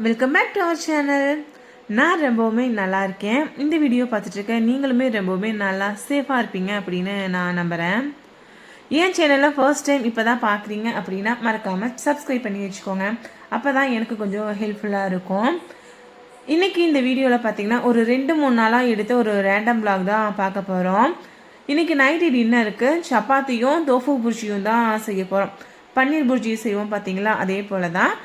Welcome back to our channel. நான் ரொம்பவுமே நல்லா இருக்கேன். இந்த வீடியோ பார்த்துட்ருக்கேன் நீங்களுமே ரொம்பவுமே நல்லா சேஃபாக இருப்பீங்க அப்படின்னு நான் நம்புகிறேன். என் சேனலில் ஃபர்ஸ்ட் டைம் இப்போ தான் பார்க்குறீங்க அப்படின்னா மறக்காமல் சப்ஸ்கிரைப் பண்ணி வச்சுக்கோங்க. அப்போ தான் எனக்கு கொஞ்சம் ஹெல்ப்ஃபுல்லாக இருக்கும். இன்றைக்கி இந்த வீடியோவில் பார்த்தீங்கன்னா ஒரு 2-3 நாளாக எடுத்த ஒரு ரேண்டம் பிளாக் தான் பார்க்க போகிறோம். இன்றைக்கி நைட்டு டின்னருக்கு சப்பாத்தியும் தோஃபு புர்ஜியும் தான் செய்ய போகிறோம். பன்னீர் புர்ஜி செய்வோம் பார்த்தீங்களா, அதே போல் தான்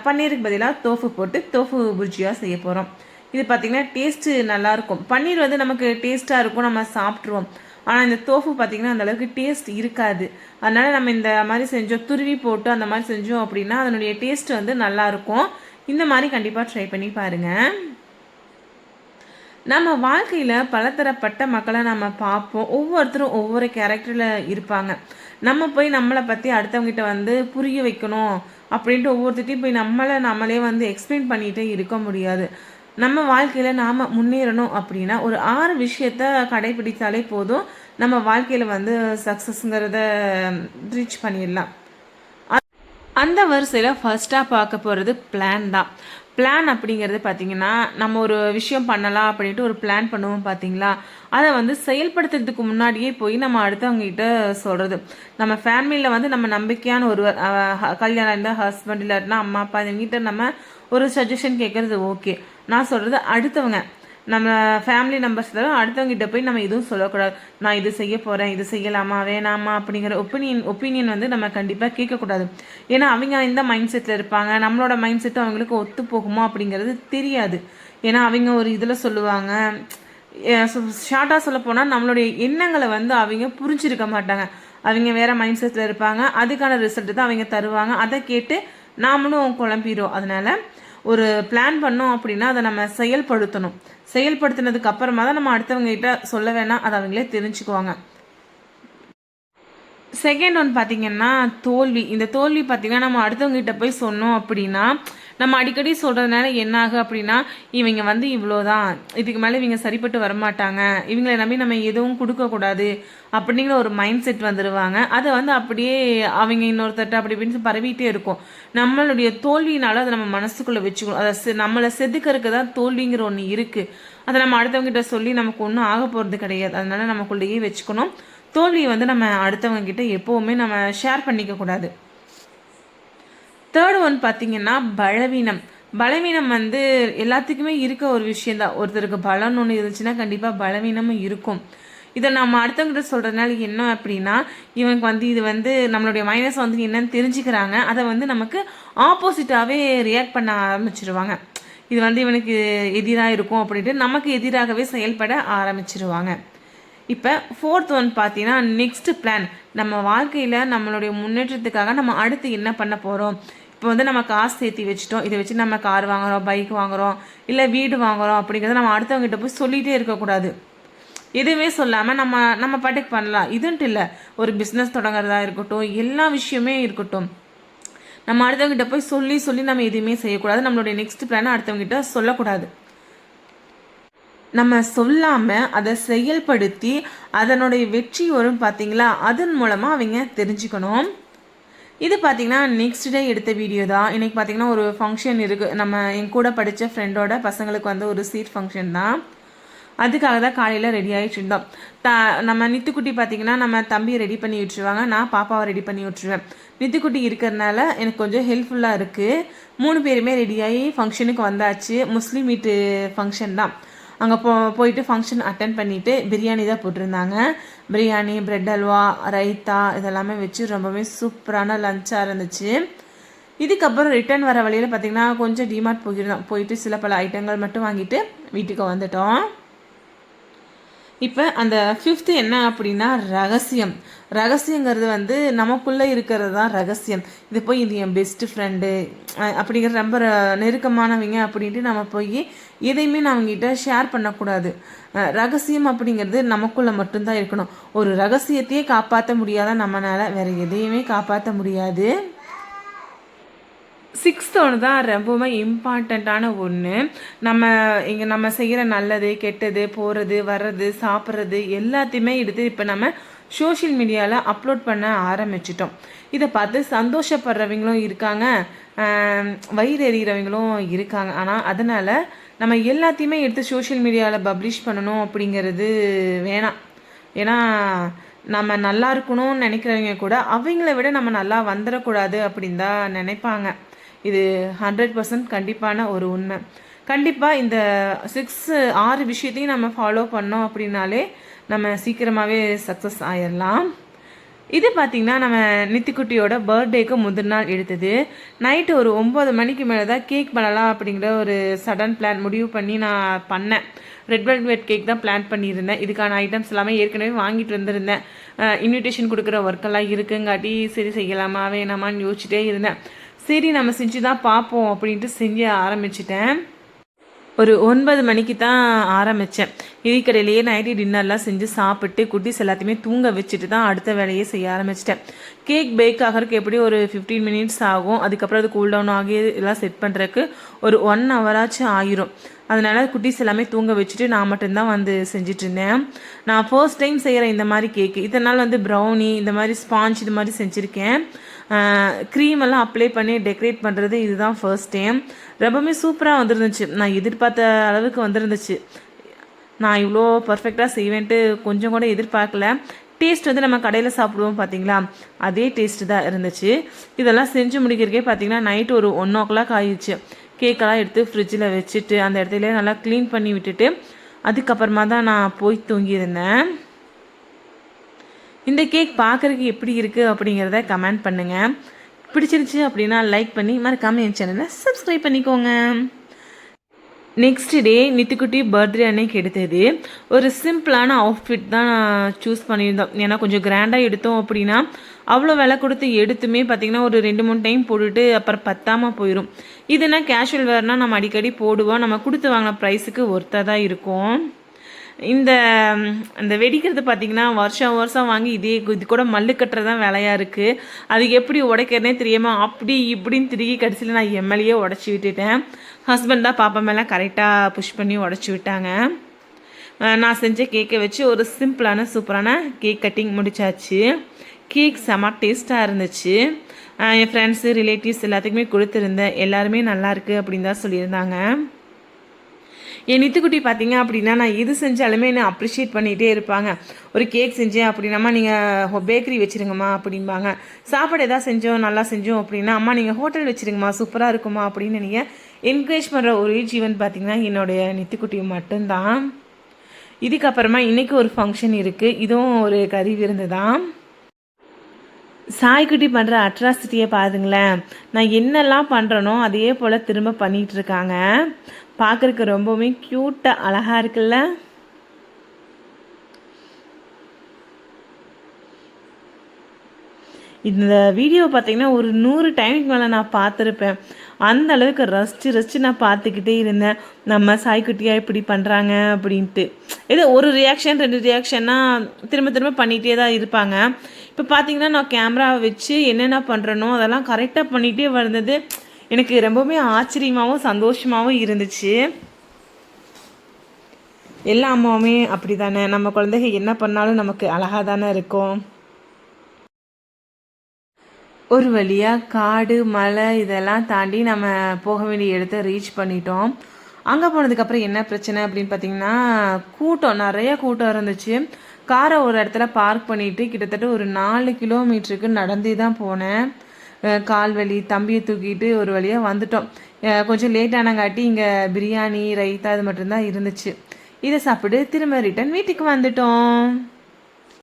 பன்னீருக்கு பதிலாக தோஃபு போட்டு தோஃபு புர்ஜியாக செய்ய போகிறோம். இது பார்த்திங்கன்னா டேஸ்ட்டு நல்லாயிருக்கும். பன்னீர் வந்து நமக்கு டேஸ்ட்டாக இருக்கும், நம்ம சாப்பிட்ருவோம். ஆனால் இந்த தோஃபு பார்த்திங்கன்னா அந்தளவுக்கு டேஸ்ட் இருக்காது. அதனால் நம்ம இந்த மாதிரி செஞ்சோம், துருவி போட்டு அந்த மாதிரி செஞ்சோம் அப்படின்னா அதனுடைய டேஸ்ட் வந்து நல்லாயிருக்கும். இந்த மாதிரி கண்டிப்பாக ட்ரை பண்ணி பாருங்கள். நம்ம வாழ்க்கையில் பலதரப்பட்ட மக்களை நம்ம பார்ப்போம். ஒவ்வொருத்தரும் ஒவ்வொரு கேரக்டரில் இருப்பாங்க. நம்ம போய் நம்மளை பற்றி அடுத்தவங்ககிட்ட வந்து புரிய வைக்கணும் அப்படின்ட்டு ஒவ்வொருத்தையும் போய் நம்மளே வந்து எக்ஸ்பிளைன் பண்ணிகிட்டே இருக்க முடியாது. நம்ம வாழ்க்கையில் நாம் முன்னேறணும் அப்படின்னா ஒரு 6 விஷயத்த கடைபிடித்தாலே போதும், நம்ம வாழ்க்கையில் வந்து சக்ஸஸ்ங்கிறத ரீச் பண்ணிடலாம். அந்த வரிசையில் ஃபர்ஸ்ட்டாக பார்க்க போகிறது பிளான் தான். பிளான் அப்படிங்கிறது பார்த்திங்கன்னா நம்ம ஒரு விஷயம் பண்ணலாம் அப்படின்ட்டு ஒரு பிளான் பண்ணுவோம் பார்த்தீங்களா, அதை வந்து செயல்படுத்துறதுக்கு முன்னாடியே போய் நம்ம அடுத்தவங்ககிட்ட சொல்கிறது. நம்ம ஃபேமிலியில் வந்து நம்ம நம்பிக்கையான ஒருவர், கல்யாணம் இருந்தால் ஹஸ்பண்ட் இல்லாட்டினா அம்மா அப்பா, இவங்ககிட்ட நம்ம ஒரு சஜஷன் கேட்குறது ஓகே. நான் சொல்கிறது அடுத்தவங்க, நம்ம ஃபேமிலி நம்பர்ஸ் தவிர அடுத்தவங்ககிட்ட போய் நம்ம எதுவும் சொல்லக்கூடாது. நான் இது செய்ய போகிறேன், இது செய்யலாமா வேணாமா அப்படிங்கிற ஒப்பீனியன் வந்து நம்ம கண்டிப்பாக கேட்கக்கூடாது. ஏன்னா அவங்க இந்த மைண்ட் செட்டில் இருப்பாங்க, நம்மளோட மைண்ட் செட்டும் அவங்களுக்கு ஒத்து போகுமா அப்படிங்கிறது தெரியாது. ஏன்னா அவங்க ஒரு இதில் சொல்லுவாங்க. ஷார்ட்டாக சொல்ல போனால் நம்மளுடைய எண்ணங்களை வந்து அவங்க புரிஞ்சிருக்க மாட்டாங்க. அவங்க வேறு மைண்ட் செட்டில் இருப்பாங்க, அதுக்கான ரிசல்ட்டு தான் அவங்க தருவாங்க. அதை கேட்டு நாமளும் குழம்பிடுவோம். அதனால் ஒரு பிளான் பண்ணோம் அப்படின்னா அதை நம்ம செயல்படுத்தணும். செயல்படுத்தினதுக்கு அப்புறமா தான் நம்ம அடுத்தவங்க கிட்ட சொல்ல வேணாம், அதை அவங்களே தெரிஞ்சுக்குவாங்க. செகண்ட் ஒன் பார்த்திங்கன்னா தோல்வி. இந்த தோல்வி பார்த்திங்கன்னா நம்ம அடுத்தவங்ககிட்ட போய் சொன்னோம் அப்படின்னா நம்ம அடிக்கடி சொல்கிறதுனால என்ன ஆகும் அப்படின்னா, இவங்க வந்து இவ்வளோதான், இதுக்கு மேலே இவங்க சரிப்பட்டு வரமாட்டாங்க, இவங்களை நம்பி நம்ம எதுவும் கொடுக்கக்கூடாது அப்படிங்கிற ஒரு மைண்ட் செட் வந்துடுவாங்க. அதை வந்து அப்படியே அவங்க இன்னொருத்தட்ட அப்படி இப்படின்னு பரவிட்டே இருக்கும். நம்மளுடைய தோல்வியினால அதை நம்ம மனசுக்குள்ளே வச்சுக்கணும். அதை நம்மளை செதுக்கிறதுக்கு தான் தோல்விங்கிற ஒன்று இருக்குது. அதை நம்ம அடுத்தவங்ககிட்ட சொல்லி நமக்கு ஒன்றும் ஆக போகிறது கிடையாது. அதனால நமக்குள்ளேயே வச்சுக்கணும். தோல்வியை வந்து நம்ம அடுத்தவங்க கிட்ட எப்போவுமே நம்ம ஷேர் பண்ணிக்க கூடாது. தேர்ட் ஒன் பார்த்திங்கன்னா பலவீனம். பலவீனம் வந்து எல்லாத்துக்குமே இருக்க ஒரு விஷயந்தான். ஒருத்தருக்கு பலம்னு ஒன்று இருந்துச்சுன்னா கண்டிப்பாக பலவீனமும் இருக்கும். இதை நம்ம அடுத்தவங்கிட்ட சொல்கிறதுனால என்ன அப்படின்னா, இவனுக்கு வந்து இது வந்து நம்மளுடைய மைனஸ் வந்து என்னன்னு தெரிஞ்சுக்கிறாங்க. அதை வந்து நமக்கு ஆப்போசிட்டாகவே ரியாக்ட் பண்ண ஆரம்பிச்சிருவாங்க. இது வந்து இவனுக்கு எதிராக இருக்கும் அப்படின்ட்டு நமக்கு எதிராகவே செயல்பட ஆரம்பிச்சிருவாங்க. இப்போ ஃபோர்த் ஒன் பார்த்தீங்கன்னா நெக்ஸ்ட் பிளான். நம்ம வாழ்க்கையில் நம்மளுடைய முன்னேற்றத்துக்காக நம்ம அடுத்து என்ன பண்ண போகிறோம். இப்போ வந்து நம்ம காசு சேர்த்தி வச்சுட்டோம், இதை வச்சு நம்ம கார் வாங்குகிறோம், பைக் வாங்குகிறோம், இல்லை வீடு வாங்குகிறோம் அப்படிங்கிறத நம்ம அடுத்தவங்ககிட்ட போய் சொல்லிகிட்டே இருக்கக்கூடாது. எதுவுமே சொல்லாமல் நம்ம பாட்டுக்கு பண்ணலாம். இதுன்ட்டு இல்லை, ஒரு பிஸ்னஸ் தொடங்குறதா இருக்கட்டும், எல்லா விஷயமே இருக்கட்டும், நம்ம அடுத்தவங்ககிட்ட போய் சொல்லி நம்ம எதுவுமே செய்யக்கூடாது. நம்மளுடைய நெக்ஸ்ட் பிளானை அடுத்தவங்ககிட்ட சொல்லக்கூடாது. நம்ம சொல்லாமல் அதை செயல்படுத்தி அதனுடைய வெற்றி வரும் பார்த்தீங்களா, அதன் மூலமாக அவங்க தெரிஞ்சுக்கணும். இது பார்த்திங்கன்னா நெக்ஸ்ட் டே எடுத்த வீடியோ தான். இன்றைக்கி பார்த்திங்கன்னா ஒரு ஃபங்க்ஷன் இருக்குது. நம்ம என் கூட படித்த ஃப்ரெண்டோட பசங்களுக்கு வந்து ஒரு சீட் ஃபங்க்ஷன் தான். அதுக்காக தான் காலையில் ரெடி ஆகிட்டு இருந்தோம். நம்ம நித்துக்குட்டி பார்த்திங்கன்னா நம்ம தம்பியை ரெடி பண்ணி விட்டுருவாங்க, நான் பாப்பாவை ரெடி பண்ணி விட்டுருவேன். நித்துக்குட்டி இருக்கிறதுனால எனக்கு கொஞ்சம் ஹெல்ப்ஃபுல்லாக இருக்குது. 3 பேருமே ரெடியாகி ஃபங்க்ஷனுக்கு வந்தாச்சு. முஸ்லீம் வீட்டு ஃபங்க்ஷன் தான். அங்கே போயிட்டு ஃபங்க்ஷன் அட்டன் பண்ணிவிட்டு பிரியாணி தான் போட்டிருந்தாங்க. பிரியாணி, பிரெட் அல்வா, ரைத்தா இதெல்லாமே வச்சு ரொம்பவே சூப்பரான லஞ்சாக இருந்துச்சு. இதுக்கப்புறம் ரிட்டர்ன் வர வழியில் பார்த்திங்கன்னா கொஞ்சம் டிமார்ட் போயிருந்தோம். போயிட்டு சில பல ஐட்டங்கள் மட்டும் வாங்கிட்டு வீட்டுக்கு வந்துட்டோம். இப்போ அந்த 5th என்ன அப்படின்னா ரகசியங்கிறது வந்து நமக்குள்ளே இருக்கிறது தான் ரகசியம். இது போய் இது என் பெஸ்ட்டு ஃப்ரெண்டு அப்படிங்கிற ரொம்ப நெருக்கமானவங்க அப்படின்ட்டு நம்ம போய் எதையுமே நான் அவங்ககிட்ட ஷேர் பண்ணக்கூடாது. ரகசியம் அப்படிங்கிறது நமக்குள்ளே மட்டும்தான் இருக்கணும். ஒரு ரகசியத்தையே காப்பாற்ற முடியாத நம்மளால் வேறு எதையுமே காப்பாற்ற முடியாது. 6th ஒன்று தான் ரொம்பவுமே இம்பார்ட்டண்ட்டான ஒன்று. நம்ம செய்கிற நல்லது கெட்டது, போகிறது வர்றது, சாப்பிட்றது எல்லாத்தையுமே எடுத்து இப்போ நம்ம சோஷியல் மீடியாவில் அப்லோட் பண்ண ஆரம்பிச்சிட்டோம். இதை பார்த்து சந்தோஷப்படுறவங்களும் இருக்காங்க, வயிறு எறிகிறவங்களும் இருக்காங்க. ஆனால் அதனால் நம்ம எல்லாத்தையுமே எடுத்து சோஷியல் மீடியாவில் பப்ளிஷ் பண்ணணும் அப்படிங்கிறது வேணாம். ஏன்னா நம்ம நல்லா இருக்கணும்னு நினைக்கிறவங்க கூட அவங்கள விட நம்ம நல்லா வந்துடக்கூடாது அப்படின்னு தான் நினைப்பாங்க. இது 100% கண்டிப்பான ஒரு உண்மை. கண்டிப்பாக இந்த 6 விஷயத்தையும் நம்ம ஃபாலோ பண்ணோம் அப்படின்னாலே நம்ம சீக்கிரமாகவே சக்ஸஸ் ஆயிடலாம். இது பார்த்திங்கன்னா நம்ம நித்திக்குட்டியோட பர்த்டேக்கு முந்தின நாள் எடுத்தது. நைட்டு ஒரு 9 மணிக்கு மேலே தான் கேக் பண்ணலாம் அப்படிங்கிற ஒரு சடன் பிளான் முடிவு பண்ணி நான் பண்ணேன். ரெட் வெல்வெட் கேக் தான் பிளான் பண்ணியிருந்தேன். இதுக்கான ஐட்டம்ஸ் எல்லாமே ஏற்கனவே வாங்கிட்டு வந்துருந்தேன். இன்விடேஷன் கொடுக்குற ஒர்க்கெல்லாம் இருக்குங்காட்டி சரி செய்யலாமா வேணாமான்னு யோசிச்சுட்டே இருந்தேன். சரி நம்ம செஞ்சு தான் பார்ப்போம் அப்படின்ட்டு செஞ்சு ஆரம்பிச்சிட்டேன். ஒரு 9 மணிக்கு தான் ஆரம்பித்தேன். இதுக்கடையிலேயே நைட்டு டின்னர்லாம் செஞ்சு சாப்பிட்டு குட்டீஸ் எல்லாத்தையுமே தூங்க வச்சுட்டு தான் அடுத்த வேலையே செய்ய ஆரம்பிச்சிட்டேன். கேக் பேக் ஆகிறதுக்கு எப்படி ஒரு 15 மினிட்ஸ் ஆகும். அதுக்கப்புறம் அது கூல் டவுன் ஆகி எல்லாம் செட் பண்ணுறதுக்கு ஒரு 1 ஹவராச்சும் ஆயிரும். அதனால் குட்டீஸ் எல்லாமே தூங்க வச்சுட்டு நான் மட்டும்தான் வந்து செஞ்சிட்ருந்தேன். நான் ஃபர்ஸ்ட் டைம் செய்கிற இந்த மாதிரி கேக்கு. இதனால் வந்து ப்ரௌனி இந்த மாதிரி ஸ்பாஞ்ச் இது மாதிரி செஞ்சுருக்கேன். க்ரீம் எல்லாம் அப்ளை பண்ணி டெக்கரேட் பண்ணுறது இதுதான் ஃபர்ஸ்ட் டைம். ரொம்பவுமே சூப்பராக வந்துருந்துச்சு. நான் எதிர்பார்த்த அளவுக்கு வந்துருந்துச்சு. நான் இவ்வளோ பர்ஃபெக்டாக செய்வேன்ட்டு கொஞ்சம் கூட எதிர்பார்க்கல. டேஸ்ட் வந்து நம்ம கடையில் சாப்பிடுவோம் பார்த்தீங்களா, அதே டேஸ்ட்டு தான் இருந்துச்சு. இதெல்லாம் செஞ்சு முடிக்கிறக்கே பார்த்தீங்கன்னா நைட்டு ஒரு 1 o'clock ஆயிடுச்சு. கேக்கெல்லாம் எடுத்து ஃப்ரிட்ஜில் வச்சுட்டு அந்த இடத்துல நல்லா க்ளீன் பண்ணி விட்டுட்டு அதுக்கப்புறமா தான் நான் போய் தூங்கியிருந்தேன். இந்த கேக் பார்க்குறதுக்கு எப்படி இருக்குது அப்படிங்கிறத கமெண்ட் பண்ணுங்கள். பிடிச்சிருச்சு அப்படின்னா லைக் பண்ணி மறக்காமல் என் சேனலை சப்ஸ்கிரைப் பண்ணிக்கோங்க. நெக்ஸ்ட் டே நித்திக்குட்டி பர்த்டே அன்னைக்கு எடுத்தது ஒரு சிம்பிளான அவுட்ஃபிட் தான் சூஸ் பண்ணியிருந்தோம். ஏன்னா கொஞ்சம் கிராண்டாக எடுத்தோம் அப்படின்னா அவ்வளோ விலை கொடுத்து எடுத்துமே பார்த்திங்கன்னா ஒரு 2-3 டைம் போட்டுட்டு அப்புறம் பத்தாமல் போயிடும். இதுனா கேஷுவல் வேர்னால் நம்ம அடிக்கடி போடுவோம். நம்ம கொடுத்து வாங்கின ப்ரைஸுக்கு ஒர்த்தாக தான் இருக்கும். இந்த வெடிக்கிறது பார்த்திங்கன்னா வருஷம் வாங்கி இது கூட மல்லு கட்டுறது தான் வேலையாக இருக்குது. அது எப்படி உடைக்கிறனே தெரியாமல் அப்படி இப்படின்னு திருகி கடைசியில் நான் எம்எல்ஏ உடச்சி விட்டுட்டேன். ஹஸ்பண்ட் தான் பாப்பா மேலே கரெக்டாக புஷ் பண்ணி உடச்சி விட்டாங்க. நான் செஞ்ச கேக்கை வச்சு ஒரு சிம்பிளான சூப்பரான கேக் கட்டிங் முடிச்சாச்சு. கேக் செம டேஸ்ட்டாக இருந்துச்சு. என் ஃப்ரெண்ட்ஸு ரிலேட்டிவ்ஸ் எல்லாத்துக்குமே கொடுத்துருந்தேன். எல்லாருமே நல்லாயிருக்கு அப்படின்னு தான் சொல்லியிருந்தாங்க. என் நித்துக்குட்டி பார்த்தீங்க அப்படின்னா நான் எது செஞ்சாலுமே என்னை அப்ரிஷியேட் பண்ணிகிட்டே இருப்பாங்க. ஒரு கேக் செஞ்சேன் அப்படின்னாம்மா நீங்கள் பேக்கரி வச்சுருங்கம்மா அப்படிம்பாங்க. சாப்பாடு எதாவது செஞ்சோம் நல்லா செஞ்சோம் அப்படின்னா அம்மா நீங்கள் ஹோட்டல் வச்சுருங்கம்மா சூப்பராக இருக்குமா அப்படின்னு நீங்கள் என்கரேஜ் பண்ணுற ஒரே ஜீவன் பார்த்திங்கன்னா என்னுடைய நித்துக்குட்டி மட்டும்தான். இதுக்கப்புறமா இன்றைக்கி ஒரு ஃபங்க்ஷன் இருக்குது. இதுவும் ஒரு கறி விருந்து தான். சாய்க்குட்டி பண்ணுற அட்ராசிட்டியை பாருங்களேன். நான் என்னெல்லாம் பண்ணுறனோ அதே போல் திரும்ப பண்ணிகிட்ருக்காங்க. பார்க்குறக்கு ரொம்பவுமே க்யூட்டாக அழகாக இருக்குல்ல. இந்த வீடியோ பார்த்திங்கன்னா ஒரு 100 டைமுக்கு மேலே நான் பார்த்துருப்பேன். அந்த அளவுக்கு ரசித்து நான் பார்த்துக்கிட்டே இருந்தேன். நம்ம சாய்க்குட்டியாக இப்படி பண்ணுறாங்க அப்படின்ட்டு. ஏதோ ஒரு ரியாக்ஷன் 2 ரியாக்ஷன்னா திரும்ப பண்ணிகிட்டே தான் இருப்பாங்க. இப்போ பார்த்திங்கன்னா நான் கேமராவை வச்சு என்னென்ன பண்ணுறனோ அதெல்லாம் கரெக்டாக பண்ணிகிட்டே வந்தது எனக்கு ரொம்பவுமே ஆச்சரியமாகவும் சந்தோஷமாகவும் இருந்துச்சு. எல்லா அம்மாவுமே அப்படி தானே, நம்ம குழந்தைங்க என்ன பண்ணாலும் நமக்கு அழகாக தானே இருக்கும். ஒரு வழியாக காடு மலை இதெல்லாம் தாண்டி நம்ம போக வேண்டிய இடத்த ரீச் பண்ணிட்டோம். அங்கே போனதுக்கப்புறம் என்ன பிரச்சனை அப்படின்னு பார்த்திங்கன்னா நிறைய கூட்டம் இருந்துச்சு. காரை ஒரு இடத்துல பார்க் பண்ணிவிட்டு கிட்டத்தட்ட ஒரு 4 கிலோமீட்டருக்கு நடந்தே தான் போனேன். கால் வலி தம்பியை தூக்கிட்டு ஒரு வழியாக வந்துட்டோம். கொஞ்சம் லேட்டானங்காட்டி இங்கே பிரியாணி ரைத்தா இது மட்டும்தான் இருந்துச்சு. இதை சாப்பிட்டு திரும்ப ரிட்டன் வீட்டுக்கு வந்துட்டோம்.